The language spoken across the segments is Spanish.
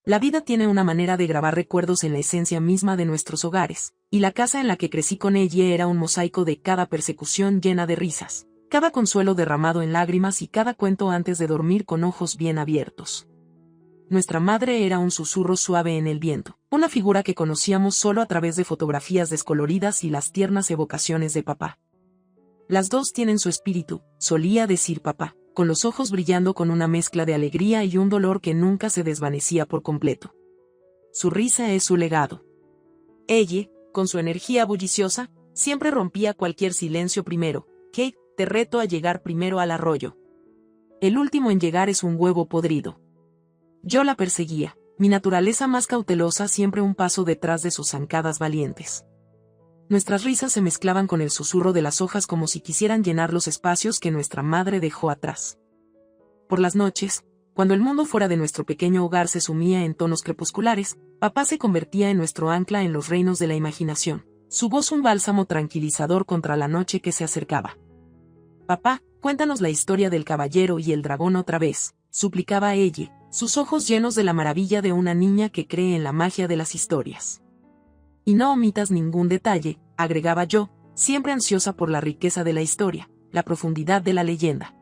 La vida tiene una manera de grabar recuerdos en la esencia misma de nuestros hogares, y la casa en la que crecí con ella era un mosaico de cada persecución llena de risas, cada consuelo derramado en lágrimas y cada cuento antes de dormir con ojos bien abiertos. Nuestra madre era un susurro suave en el viento, una figura que conocíamos solo a través de fotografías descoloridas y las tiernas evocaciones de papá. Las dos tienen su espíritu, solía decir papá, con los ojos brillando con una mezcla de alegría y un dolor que nunca se desvanecía por completo. Su risa es su legado. Ella, con su energía bulliciosa, siempre rompía cualquier silencio primero. Kate, te reto a llegar primero al arroyo. El último en llegar es un huevo podrido. Yo la perseguía, mi naturaleza más cautelosa siempre un paso detrás de sus zancadas valientes. Nuestras risas se mezclaban con el susurro de las hojas como si quisieran llenar los espacios que nuestra madre dejó atrás. Por las noches, cuando el mundo fuera de nuestro pequeño hogar se sumía en tonos crepusculares, papá se convertía en nuestro ancla en los reinos de la imaginación, su voz un bálsamo tranquilizador contra la noche que se acercaba. Papá, cuéntanos la historia del caballero y el dragón otra vez, suplicaba ella, sus ojos llenos de la maravilla de una niña que cree en la magia de las historias. Y no omitas ningún detalle, agregaba yo, siempre ansiosa por la riqueza de la historia, la profundidad de la leyenda.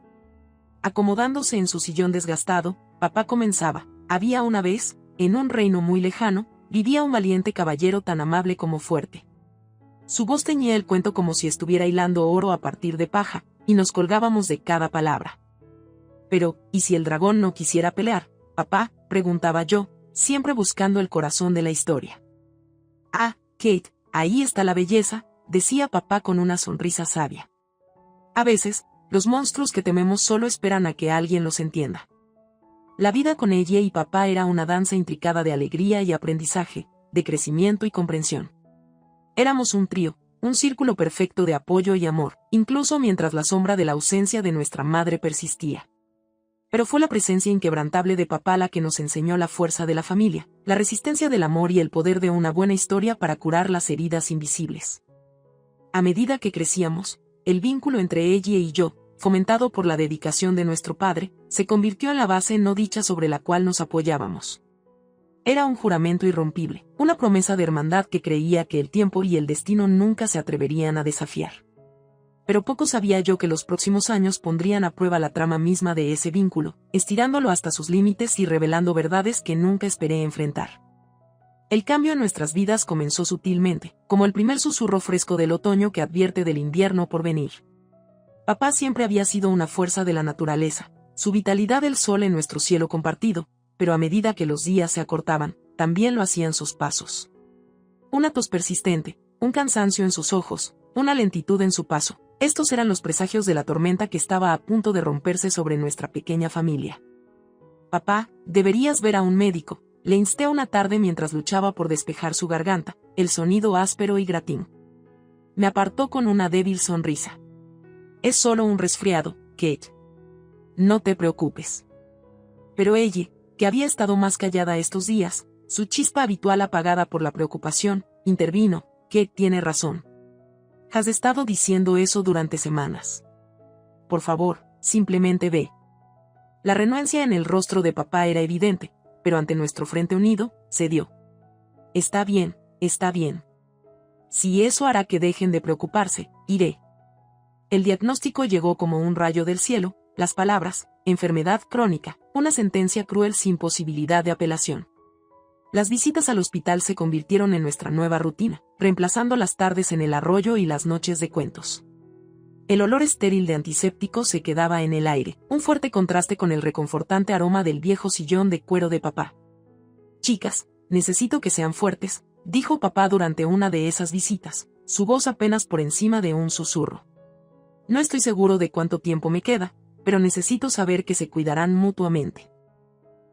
Acomodándose en su sillón desgastado, papá comenzaba, había una vez, en un reino muy lejano, vivía un valiente caballero tan amable como fuerte. Su voz teñía el cuento como si estuviera hilando oro a partir de paja, y nos colgábamos de cada palabra. Pero, ¿y si el dragón no quisiera pelear, papá?, preguntaba yo, siempre buscando el corazón de la historia. Ah, Kate, ahí está la belleza, decía papá con una sonrisa sabia. A veces, los monstruos que tememos solo esperan a que alguien los entienda. La vida con ella y papá era una danza intricada de alegría y aprendizaje, de crecimiento y comprensión. Éramos un trío, un círculo perfecto de apoyo y amor, incluso mientras la sombra de la ausencia de nuestra madre persistía. Pero fue la presencia inquebrantable de papá la que nos enseñó la fuerza de la familia, la resistencia del amor y el poder de una buena historia para curar las heridas invisibles. A medida que crecíamos, el vínculo entre ella y yo, fomentado por la dedicación de nuestro padre, se convirtió en la base no dicha sobre la cual nos apoyábamos. Era un juramento irrompible, una promesa de hermandad que creía que el tiempo y el destino nunca se atreverían a desafiar. Pero poco sabía yo que los próximos años pondrían a prueba la trama misma de ese vínculo, estirándolo hasta sus límites y revelando verdades que nunca esperé enfrentar. El cambio en nuestras vidas comenzó sutilmente, como el primer susurro fresco del otoño que advierte del invierno por venir. Papá siempre había sido una fuerza de la naturaleza, su vitalidad el sol en nuestro cielo compartido, pero a medida que los días se acortaban, también lo hacían sus pasos. Una tos persistente, un cansancio en sus ojos, una lentitud en su paso. Estos eran los presagios de la tormenta que estaba a punto de romperse sobre nuestra pequeña familia. Papá, deberías ver a un médico, le insté una tarde mientras luchaba por despejar su garganta, el sonido áspero y gratín. Me apartó con una débil sonrisa. Es solo un resfriado, Kate. No te preocupes. Pero ella, que había estado más callada estos días, su chispa habitual apagada por la preocupación, intervino. Kate tiene razón. Has estado diciendo eso durante semanas. Por favor, simplemente ve. La renuencia en el rostro de papá era evidente, pero ante nuestro frente unido, cedió. Está bien, está bien. Si eso hará que dejen de preocuparse, iré. El diagnóstico llegó como un rayo del cielo, las palabras, enfermedad crónica, una sentencia cruel sin posibilidad de apelación. Las visitas al hospital se convirtieron en nuestra nueva rutina, reemplazando las tardes en el arroyo y las noches de cuentos. El olor estéril de antiséptico se quedaba en el aire, un fuerte contraste con el reconfortante aroma del viejo sillón de cuero de papá. Chicas, necesito que sean fuertes, dijo papá durante una de esas visitas, su voz apenas por encima de un susurro. No estoy seguro de cuánto tiempo me queda, pero necesito saber que se cuidarán mutuamente.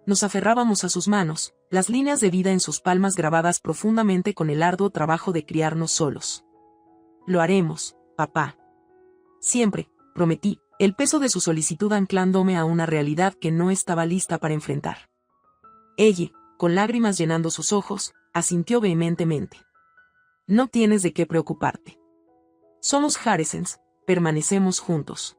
Nos aferrábamos a sus manos, las líneas de vida en sus palmas grabadas profundamente con el arduo trabajo de criarnos solos. Lo haremos, papá. Siempre, prometí, el peso de su solicitud anclándome a una realidad que no estaba lista para enfrentar. Ella, con lágrimas llenando sus ojos, asintió vehementemente. No tienes de qué preocuparte. Somos Harrisons, permanecemos juntos.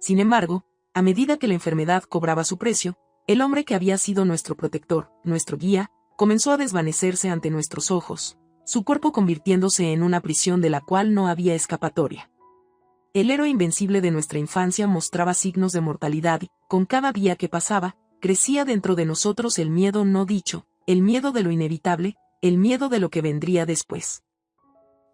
Sin embargo, a medida que la enfermedad cobraba su precio, El hombre que había sido nuestro protector, nuestro guía, comenzó a desvanecerse ante nuestros ojos, su cuerpo convirtiéndose en una prisión de la cual no había escapatoria. El héroe invencible de nuestra infancia mostraba signos de mortalidad y, con cada día que pasaba, crecía dentro de nosotros el miedo no dicho, el miedo de lo inevitable, el miedo de lo que vendría después.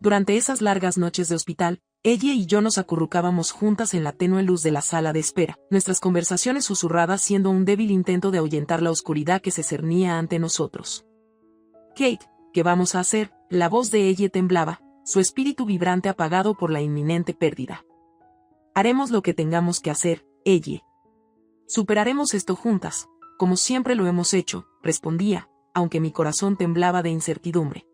Durante esas largas noches de hospital, ella y yo nos acurrucábamos juntas en la tenue luz de la sala de espera, nuestras conversaciones susurradas siendo un débil intento de ahuyentar la oscuridad que se cernía ante nosotros. Kate, ¿qué vamos a hacer? La voz de ella temblaba, su espíritu vibrante apagado por la inminente pérdida. Haremos lo que tengamos que hacer, ella. Superaremos esto juntas, como siempre lo hemos hecho, respondía, aunque mi corazón temblaba de incertidumbre.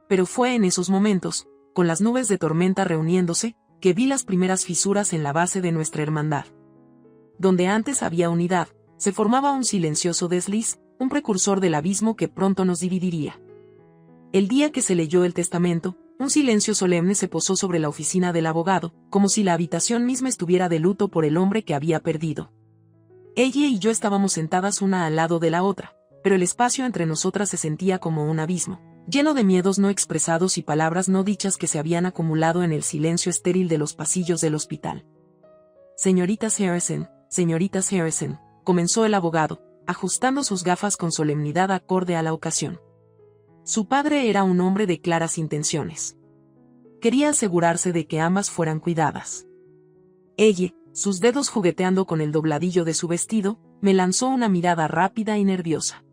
Pero fue en esos momentos, con las nubes de tormenta reuniéndose, que vi las primeras fisuras en la base de nuestra hermandad. Donde antes había unidad, se formaba un silencioso desliz, un precursor del abismo que pronto nos dividiría. El día que se leyó el testamento, un silencio solemne se posó sobre la oficina del abogado, como si la habitación misma estuviera de luto por el hombre que había perdido. Ella y yo estábamos sentadas una al lado de la otra, pero el espacio entre nosotras se sentía como un abismo, lleno de miedos no expresados y palabras no dichas que se habían acumulado en el silencio estéril de los pasillos del hospital. Señoritas Harrison, comenzó el abogado, ajustando sus gafas con solemnidad acorde a la ocasión. Su padre era un hombre de claras intenciones. Quería asegurarse de que ambas fueran cuidadas. Ella, sus dedos jugueteando con el dobladillo de su vestido, me lanzó una mirada rápida y nerviosa.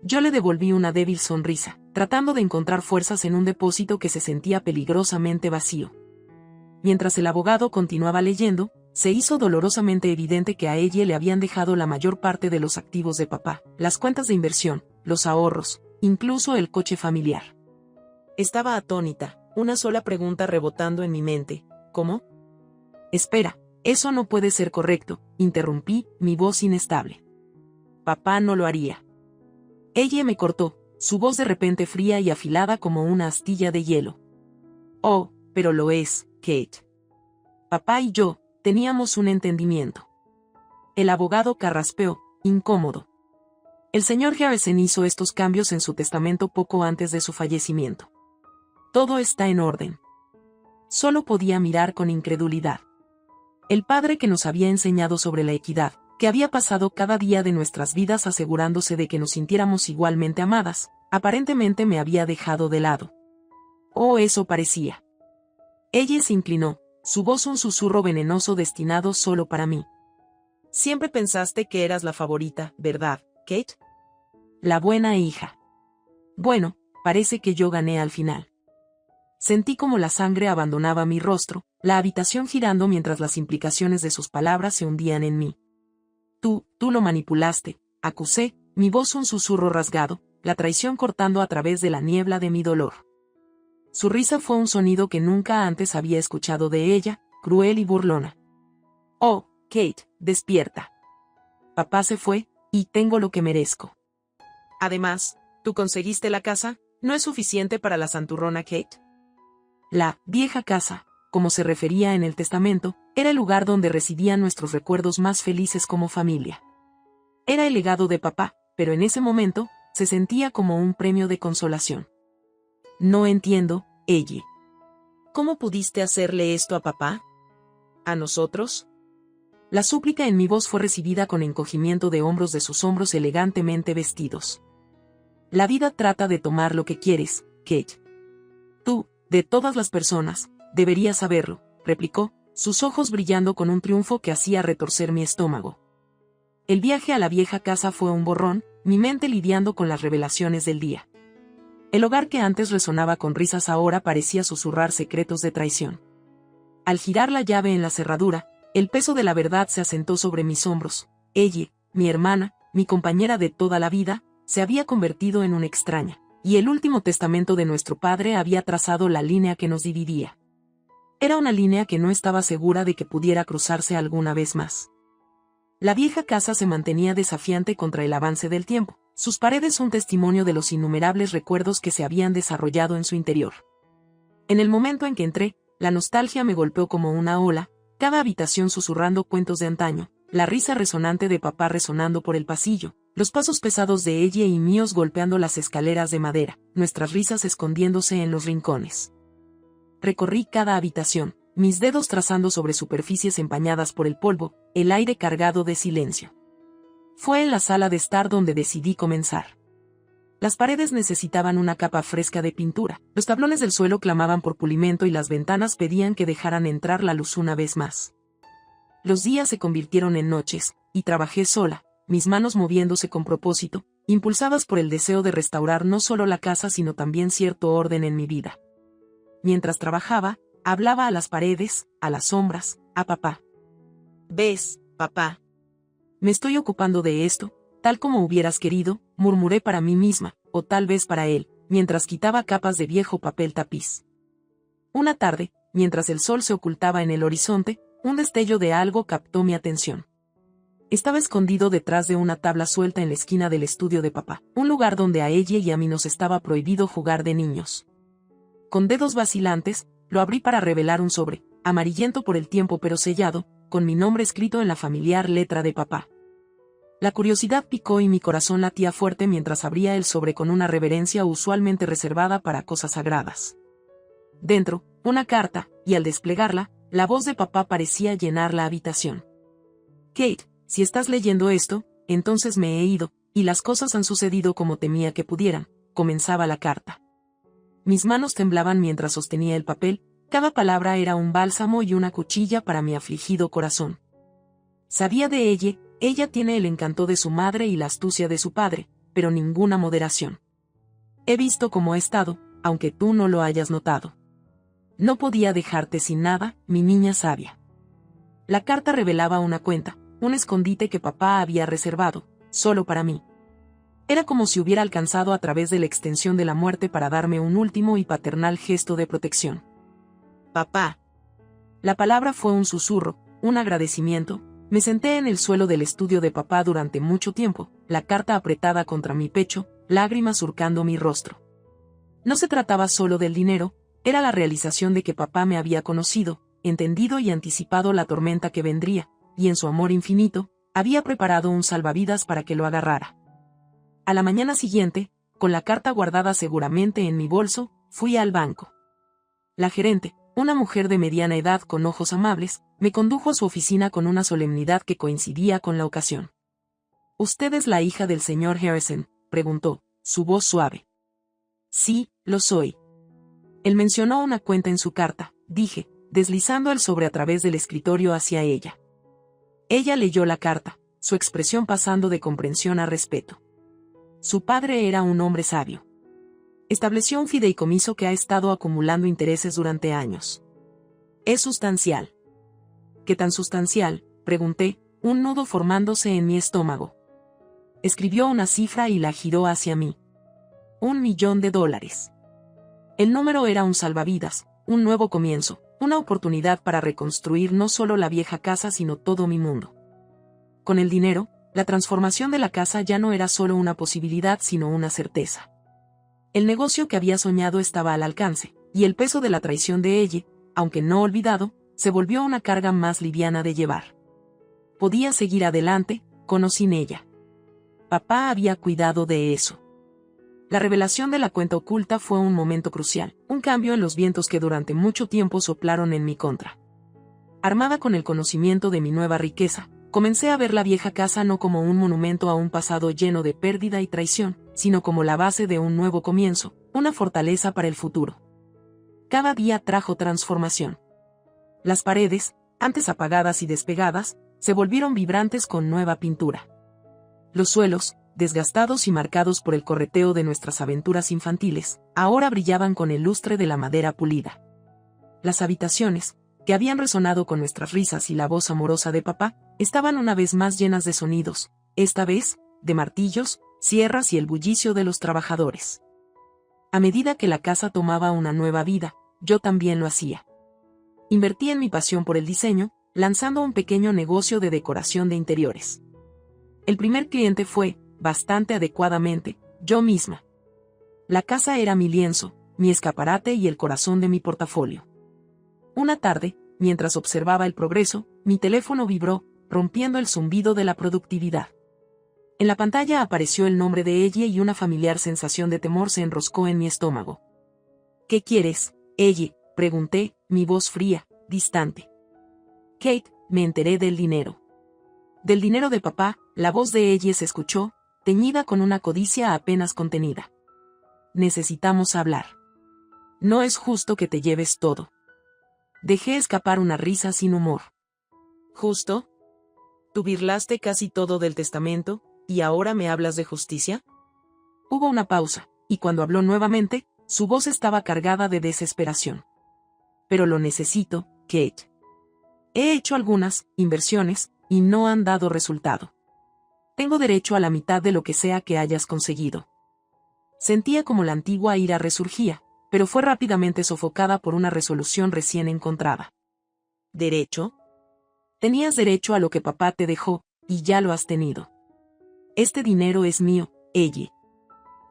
Yo le devolví una débil sonrisa, tratando de encontrar fuerzas en un depósito que se sentía peligrosamente vacío. Mientras el abogado continuaba leyendo, se hizo dolorosamente evidente que a ella le habían dejado la mayor parte de los activos de papá, las cuentas de inversión, los ahorros, incluso el coche familiar. Estaba atónita, una sola pregunta rebotando en mi mente, ¿cómo? Espera, eso no puede ser correcto, interrumpí, mi voz inestable. Papá no lo haría. Ella me cortó, su voz de repente fría y afilada como una astilla de hielo. Oh, pero lo es, Kate. Papá y yo teníamos un entendimiento. El abogado carraspeó, incómodo. El señor Harrison hizo estos cambios en su testamento poco antes de su fallecimiento. Todo está en orden. Solo podía mirar con incredulidad. El padre que nos había enseñado sobre la equidad, que había pasado cada día de nuestras vidas asegurándose de que nos sintiéramos igualmente amadas, aparentemente me había dejado de lado. Oh, eso parecía. Ella se inclinó, su voz un susurro venenoso destinado solo para mí. Siempre pensaste que eras la favorita, ¿verdad, Kate? La buena hija. Bueno, parece que yo gané al final. Sentí como la sangre abandonaba mi rostro, la habitación girando mientras las implicaciones de sus palabras se hundían en mí. Tú lo manipulaste, acusé, mi voz un susurro rasgado, la traición cortando a través de la niebla de mi dolor. Su risa fue un sonido que nunca antes había escuchado de ella, cruel y burlona. Oh, Kate, despierta. Papá se fue, y tengo lo que merezco. Además, ¿tú conseguiste la casa? ¿No es suficiente para la santurrona Kate? La vieja casa, como se refería en el testamento, era el lugar donde residían nuestros recuerdos más felices como familia. Era el legado de papá, pero en ese momento, se sentía como un premio de consolación. No entiendo, ella. ¿Cómo pudiste hacerle esto a papá? ¿A nosotros? La súplica en mi voz fue recibida con encogimiento de hombros de sus hombros elegantemente vestidos. La vida trata de tomar lo que quieres, Kate. Tú, de todas las personas, deberías saberlo, replicó, sus ojos brillando con un triunfo que hacía retorcer mi estómago. El viaje a la vieja casa fue un borrón, mi mente lidiando con las revelaciones del día. El hogar que antes resonaba con risas ahora parecía susurrar secretos de traición. Al girar la llave en la cerradura, el peso de la verdad se asentó sobre mis hombros. Ella, mi hermana, mi compañera de toda la vida, se había convertido en una extraña, y el último testamento de nuestro padre había trazado la línea que nos dividía. Era una línea que no estaba segura de que pudiera cruzarse alguna vez más. La vieja casa se mantenía desafiante contra el avance del tiempo, sus paredes un testimonio de los innumerables recuerdos que se habían desarrollado en su interior. En el momento en que entré, la nostalgia me golpeó como una ola, cada habitación susurrando cuentos de antaño, la risa resonante de papá resonando por el pasillo, los pasos pesados de ella y míos golpeando las escaleras de madera, nuestras risas escondiéndose en los rincones. Recorrí cada habitación, mis dedos trazando sobre superficies empañadas por el polvo, el aire cargado de silencio. Fue en la sala de estar donde decidí comenzar. Las paredes necesitaban una capa fresca de pintura, los tablones del suelo clamaban por pulimento y las ventanas pedían que dejaran entrar la luz una vez más. Los días se convirtieron en noches, y trabajé sola, mis manos moviéndose con propósito, impulsadas por el deseo de restaurar no solo la casa sino también cierto orden en mi vida. Mientras trabajaba, hablaba a las paredes, a las sombras, a papá. ¿Ves, papá? Me estoy ocupando de esto, tal como hubieras querido, murmuré para mí misma, o tal vez para él, mientras quitaba capas de viejo papel tapiz. Una tarde, mientras el sol se ocultaba en el horizonte, un destello de algo captó mi atención. Estaba escondido detrás de una tabla suelta en la esquina del estudio de papá, un lugar donde a ella y a mí nos estaba prohibido jugar de niños. Con dedos vacilantes, lo abrí para revelar un sobre, amarillento por el tiempo pero sellado, con mi nombre escrito en la familiar letra de papá. La curiosidad picó y mi corazón latía fuerte mientras abría el sobre con una reverencia usualmente reservada para cosas sagradas. Dentro, una carta, y al desplegarla, la voz de papá parecía llenar la habitación. Kate, si estás leyendo esto, entonces me he ido, y las cosas han sucedido como temía que pudieran, comenzaba la carta. Mis manos temblaban mientras sostenía el papel, cada palabra era un bálsamo y una cuchilla para mi afligido corazón. Sabía de ella tiene el encanto de su madre y la astucia de su padre, pero ninguna moderación. He visto cómo he estado, aunque tú no lo hayas notado. No podía dejarte sin nada, mi niña sabia. La carta revelaba una cuenta, un escondite que papá había reservado, solo para mí. Era como si hubiera alcanzado a través de la extensión de la muerte para darme un último y paternal gesto de protección. Papá. La palabra fue un susurro, un agradecimiento. Me senté en el suelo del estudio de papá durante mucho tiempo, la carta apretada contra mi pecho, lágrimas surcando mi rostro. No se trataba solo del dinero, era la realización de que papá me había conocido, entendido y anticipado la tormenta que vendría, y en su amor infinito, había preparado un salvavidas para que lo agarrara. A la mañana siguiente, con la carta guardada seguramente en mi bolso, fui al banco. La gerente, una mujer de mediana edad con ojos amables, me condujo a su oficina con una solemnidad que coincidía con la ocasión. ¿Usted es la hija del señor Harrison?, preguntó, su voz suave. Sí, lo soy. Él mencionó una cuenta en su carta, dije, deslizando el sobre a través del escritorio hacia ella. Ella leyó la carta, su expresión pasando de comprensión a respeto. Su padre era un hombre sabio. Estableció un fideicomiso que ha estado acumulando intereses durante años. Es sustancial. ¿Qué tan sustancial?, pregunté, un nudo formándose en mi estómago. Escribió una cifra y la giró hacia mí. $1.000.000. El número era un salvavidas, un nuevo comienzo, una oportunidad para reconstruir no solo la vieja casa sino todo mi mundo. Con el dinero, la transformación de la casa ya no era solo una posibilidad sino una certeza. El negocio que había soñado estaba al alcance, y el peso de la traición de ella, aunque no olvidado, se volvió una carga más liviana de llevar. Podía seguir adelante, con o sin ella. Papá había cuidado de eso. La revelación de la cuenta oculta fue un momento crucial, un cambio en los vientos que durante mucho tiempo soplaron en mi contra. Armada con el conocimiento de mi nueva riqueza, comencé a ver la vieja casa no como un monumento a un pasado lleno de pérdida y traición, sino como la base de un nuevo comienzo, una fortaleza para el futuro. Cada día trajo transformación. Las paredes, antes apagadas y despegadas, se volvieron vibrantes con nueva pintura. Los suelos, desgastados y marcados por el correteo de nuestras aventuras infantiles, ahora brillaban con el lustre de la madera pulida. Las habitaciones, que habían resonado con nuestras risas y la voz amorosa de papá, estaban una vez más llenas de sonidos, esta vez, de martillos, sierras y el bullicio de los trabajadores. A medida que la casa tomaba una nueva vida, yo también lo hacía. Invertí en mi pasión por el diseño, lanzando un pequeño negocio de decoración de interiores. El primer cliente fue, bastante adecuadamente, yo misma. La casa era mi lienzo, mi escaparate y el corazón de mi portafolio. Una tarde, mientras observaba el progreso, mi teléfono vibró, rompiendo el zumbido de la productividad. En la pantalla apareció el nombre de ella y una familiar sensación de temor se enroscó en mi estómago. ¿Qué quieres, ella?, pregunté, mi voz fría, distante. Kate, me enteré del dinero. Del dinero de papá, la voz de ella se escuchó, teñida con una codicia apenas contenida. Necesitamos hablar. No es justo que te lleves todo. Dejé escapar una risa sin humor. ¿Justo? ¿Tú birlaste casi todo del testamento, y ahora me hablas de justicia? Hubo una pausa, y cuando habló nuevamente, su voz estaba cargada de desesperación. Pero lo necesito, Kate. He hecho algunas inversiones, y no han dado resultado. Tengo derecho a la mitad de lo que sea que hayas conseguido. Sentía como la antigua ira resurgía, pero fue rápidamente sofocada por una resolución recién encontrada. ¿Derecho? Tenías derecho a lo que papá te dejó, y ya lo has tenido. Este dinero es mío, ella.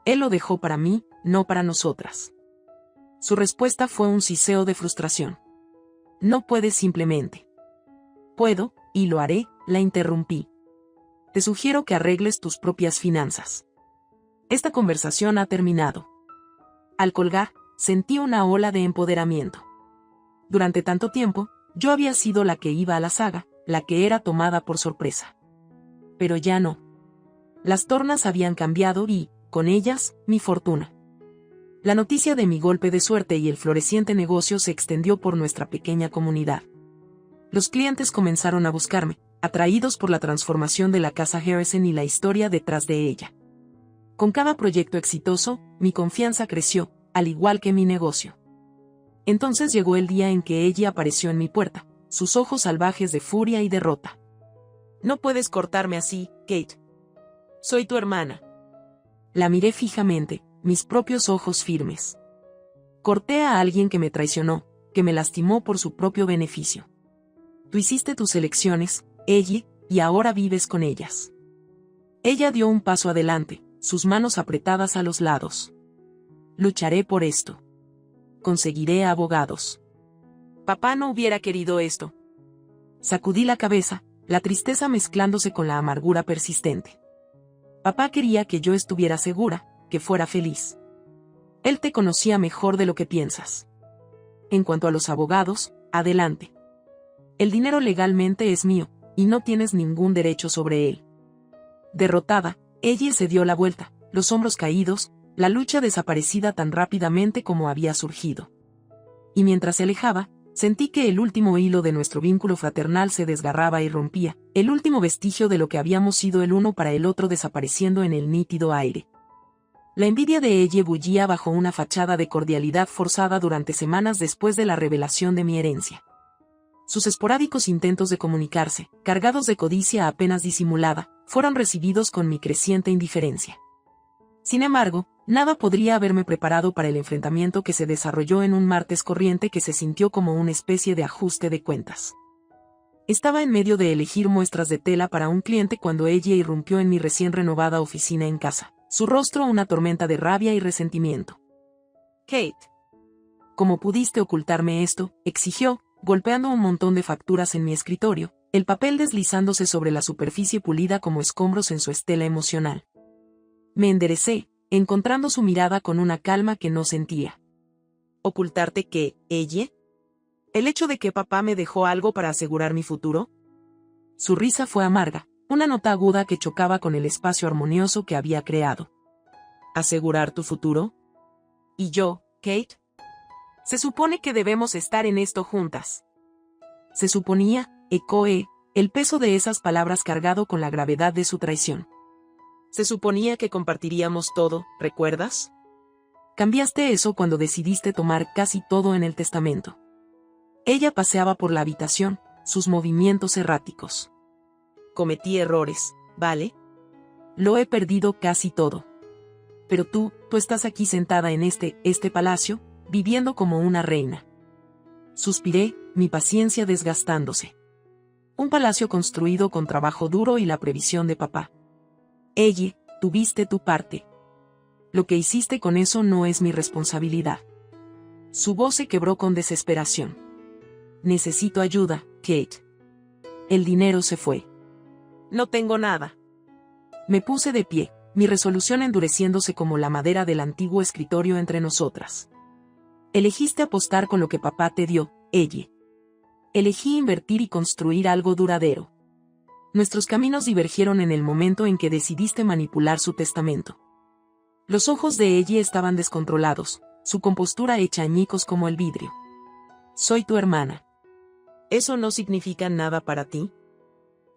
Él lo dejó para mí, no para nosotras. Su respuesta fue un siseo de frustración. No puedes simplemente. Puedo, y lo haré, la interrumpí. Te sugiero que arregles tus propias finanzas. Esta conversación ha terminado. Al colgar, sentí una ola de empoderamiento. Durante tanto tiempo, yo había sido la que iba a la saga, la que era tomada por sorpresa. Pero ya no. Las tornas habían cambiado y, con ellas, mi fortuna. La noticia de mi golpe de suerte y el floreciente negocio se extendió por nuestra pequeña comunidad. Los clientes comenzaron a buscarme, atraídos por la transformación de la casa Harrison y la historia detrás de ella. Con cada proyecto exitoso, mi confianza creció, al igual que mi negocio. Entonces llegó el día en que ella apareció en mi puerta, sus ojos salvajes de furia y derrota. No puedes cortarme así, Kate. Soy tu hermana. La miré fijamente, mis propios ojos firmes. Corté a alguien que me traicionó, que me lastimó por su propio beneficio. Tú hiciste tus elecciones, ella, y ahora vives con ellas. Ella dio un paso adelante, sus manos apretadas a los lados. Lucharé por esto. Conseguiré abogados. Papá no hubiera querido esto. Sacudí la cabeza, la tristeza mezclándose con la amargura persistente. Papá quería que yo estuviera segura, que fuera feliz. Él te conocía mejor de lo que piensas. En cuanto a los abogados, adelante. El dinero legalmente es mío, y no tienes ningún derecho sobre él. Derrotada, ella se dio la vuelta, los hombros caídos, la lucha desaparecida tan rápidamente como había surgido. Y mientras se alejaba, sentí que el último hilo de nuestro vínculo fraternal se desgarraba y rompía, el último vestigio de lo que habíamos sido el uno para el otro desapareciendo en el nítido aire. La envidia de ella bullía bajo una fachada de cordialidad forzada durante semanas después de la revelación de mi herencia. Sus esporádicos intentos de comunicarse, cargados de codicia apenas disimulada, fueron recibidos con mi creciente indiferencia. Sin embargo, nada podría haberme preparado para el enfrentamiento que se desarrolló en un martes corriente que se sintió como una especie de ajuste de cuentas. Estaba en medio de elegir muestras de tela para un cliente cuando ella irrumpió en mi recién renovada oficina en casa, su rostro una tormenta de rabia y resentimiento. Kate. ¿Cómo pudiste ocultarme esto?, exigió, golpeando un montón de facturas en mi escritorio, el papel deslizándose sobre la superficie pulida como escombros en su estela emocional. Me enderecé, encontrando su mirada con una calma que no sentía. ¿Ocultarte qué, ella? ¿El hecho de que papá me dejó algo para asegurar mi futuro? Su risa fue amarga, una nota aguda que chocaba con el espacio armonioso que había creado. ¿Asegurar tu futuro? ¿Y yo, Kate? Se supone que debemos estar en esto juntas. Se suponía, ecoé, el peso de esas palabras cargado con la gravedad de su traición. Se suponía que compartiríamos todo, ¿recuerdas? Cambiaste eso cuando decidiste tomar casi todo en el testamento. Ella paseaba por la habitación, sus movimientos erráticos. Cometí errores, ¿vale? Lo he perdido casi todo. Pero tú estás aquí sentada en este palacio, viviendo como una reina. Suspiré, mi paciencia desgastándose. Un palacio construido con trabajo duro y la previsión de papá. Ella, tuviste tu parte. Lo que hiciste con eso no es mi responsabilidad. Su voz se quebró con desesperación. Necesito ayuda, Kate. El dinero se fue. No tengo nada. Me puse de pie, mi resolución endureciéndose como la madera del antiguo escritorio entre nosotras. Elegiste apostar con lo que papá te dio, ella. Elegí invertir y construir algo duradero. Nuestros caminos divergieron en el momento en que decidiste manipular su testamento. Los ojos de ella estaban descontrolados, su compostura hecha añicos como el vidrio. Soy tu hermana. ¿Eso no significa nada para ti?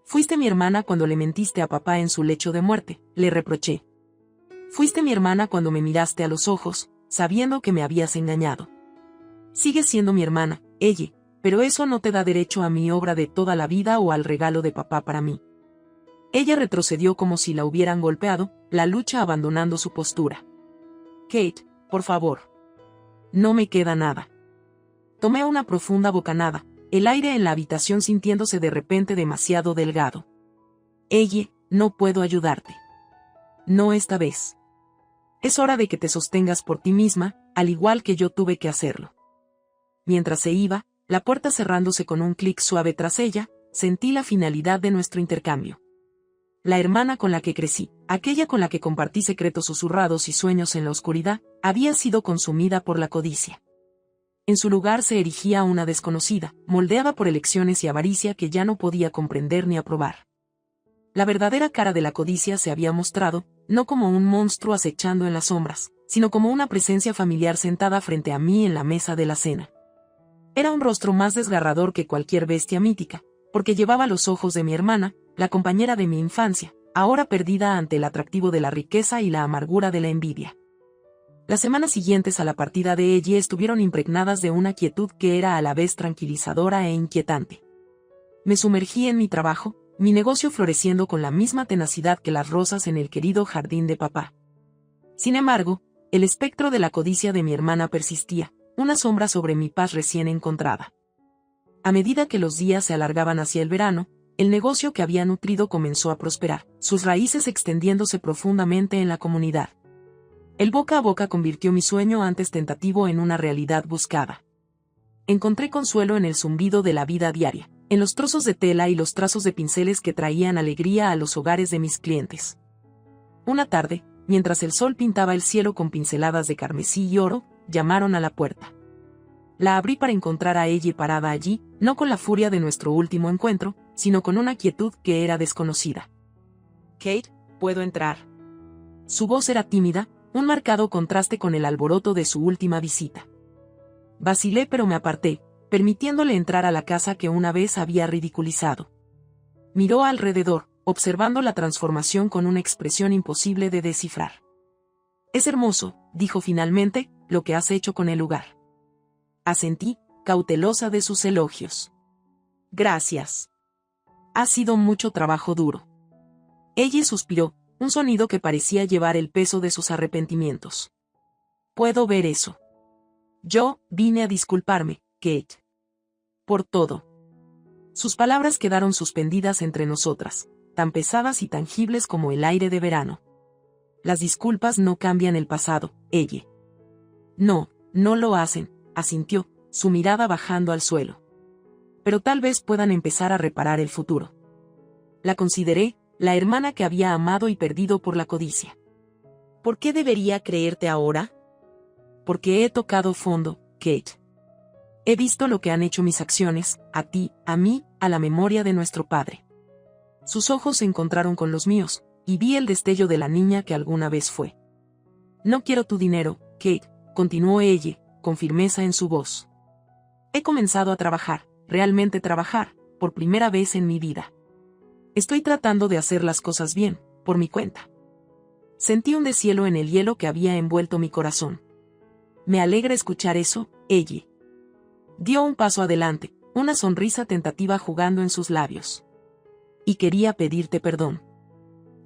Fuiste mi hermana cuando le mentiste a papá en su lecho de muerte, le reproché. Fuiste mi hermana cuando me miraste a los ojos, sabiendo que me habías engañado. Sigues siendo mi hermana, ella, pero eso no te da derecho a mi obra de toda la vida o al regalo de papá para mí. Ella retrocedió como si la hubieran golpeado, la lucha abandonando su postura. Kate, por favor. No me queda nada. Tomé una profunda bocanada, el aire en la habitación sintiéndose de repente demasiado delgado. Ella, no puedo ayudarte. No esta vez. Es hora de que te sostengas por ti misma, al igual que yo tuve que hacerlo. Mientras se iba, la puerta cerrándose con un clic suave tras ella, sentí la finalidad de nuestro intercambio. La hermana con la que crecí, aquella con la que compartí secretos susurrados y sueños en la oscuridad, había sido consumida por la codicia. En su lugar se erigía una desconocida, moldeada por elecciones y avaricia que ya no podía comprender ni aprobar. La verdadera cara de la codicia se había mostrado, no como un monstruo acechando en las sombras, sino como una presencia familiar sentada frente a mí en la mesa de la cena. Era un rostro más desgarrador que cualquier bestia mítica, porque llevaba los ojos de mi hermana, la compañera de mi infancia, ahora perdida ante el atractivo de la riqueza y la amargura de la envidia. Las semanas siguientes a la partida de ella estuvieron impregnadas de una quietud que era a la vez tranquilizadora e inquietante. Me sumergí en mi trabajo, mi negocio floreciendo con la misma tenacidad que las rosas en el querido jardín de papá. Sin embargo, el espectro de la codicia de mi hermana persistía, una sombra sobre mi paz recién encontrada. A medida que los días se alargaban hacia el verano, el negocio que había nutrido comenzó a prosperar, sus raíces extendiéndose profundamente en la comunidad. El boca a boca convirtió mi sueño antes tentativo en una realidad buscada. Encontré consuelo en el zumbido de la vida diaria, en los trozos de tela y los trazos de pinceles que traían alegría a los hogares de mis clientes. Una tarde, mientras el sol pintaba el cielo con pinceladas de carmesí y oro, llamaron a la puerta. La abrí para encontrar a ella parada allí, no con la furia de nuestro último encuentro, sino con una quietud que era desconocida. Kate, ¿puedo entrar? Su voz era tímida, un marcado contraste con el alboroto de su última visita. Vacilé pero me aparté, permitiéndole entrar a la casa que una vez había ridiculizado. Miró alrededor, observando la transformación con una expresión imposible de descifrar. Es hermoso, dijo finalmente, lo que has hecho con el lugar. Asentí, cautelosa de sus elogios. Gracias. Ha sido mucho trabajo duro. Ella suspiró, un sonido que parecía llevar el peso de sus arrepentimientos. Puedo ver eso. Yo vine a disculparme, Kate. Por todo. Sus palabras quedaron suspendidas entre nosotras, tan pesadas y tangibles como el aire de verano. Las disculpas no cambian el pasado, ella. No, no lo hacen, asintió, su mirada bajando al suelo. Pero tal vez puedan empezar a reparar el futuro. La consideré, la hermana que había amado y perdido por la codicia. ¿Por qué debería creerte ahora? Porque he tocado fondo, Kate. He visto lo que han hecho mis acciones, a ti, a mí, a la memoria de nuestro padre. Sus ojos se encontraron con los míos, y vi el destello de la niña que alguna vez fue. No quiero tu dinero, Kate, continuó ella, con firmeza en su voz. He comenzado a trabajar, realmente trabajar, por primera vez en mi vida. Estoy tratando de hacer las cosas bien, por mi cuenta. Sentí un deshielo en el hielo que había envuelto mi corazón. Me alegra escuchar eso, ella. Dio un paso adelante, una sonrisa tentativa jugando en sus labios. Y quería pedirte perdón.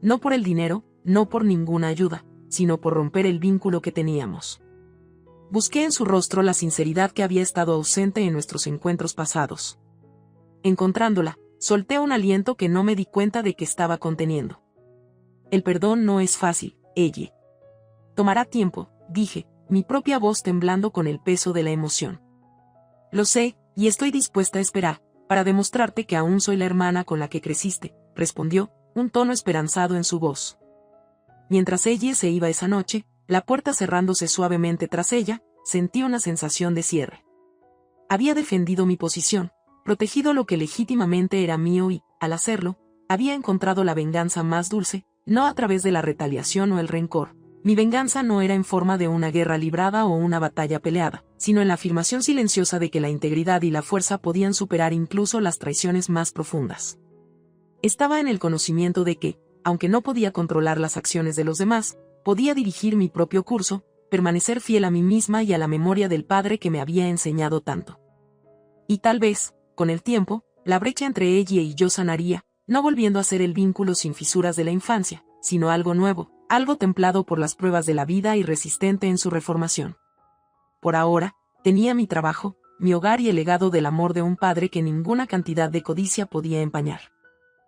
No por el dinero, no por ninguna ayuda, sino por romper el vínculo que teníamos. Busqué en su rostro la sinceridad que había estado ausente en nuestros encuentros pasados. Encontrándola, solté un aliento que no me di cuenta de que estaba conteniendo. El perdón no es fácil, ella. Tomará tiempo, dije, mi propia voz temblando con el peso de la emoción. Lo sé, y estoy dispuesta a esperar, para demostrarte que aún soy la hermana con la que creciste, respondió, un tono esperanzado en su voz. Mientras ella se iba esa noche, la puerta cerrándose suavemente tras ella, sentí una sensación de cierre. Había defendido mi posición, protegido lo que legítimamente era mío y, al hacerlo, había encontrado la venganza más dulce, no a través de la retaliación o el rencor. Mi venganza no era en forma de una guerra librada o una batalla peleada, sino en la afirmación silenciosa de que la integridad y la fuerza podían superar incluso las traiciones más profundas. Estaba en el conocimiento de que, aunque no podía controlar las acciones de los demás, podía dirigir mi propio curso, permanecer fiel a mí misma y a la memoria del padre que me había enseñado tanto. Y tal vez, con el tiempo, la brecha entre ella y yo sanaría, no volviendo a ser el vínculo sin fisuras de la infancia, sino algo nuevo, algo templado por las pruebas de la vida y resistente en su reformación. Por ahora, tenía mi trabajo, mi hogar y el legado del amor de un padre que ninguna cantidad de codicia podía empañar.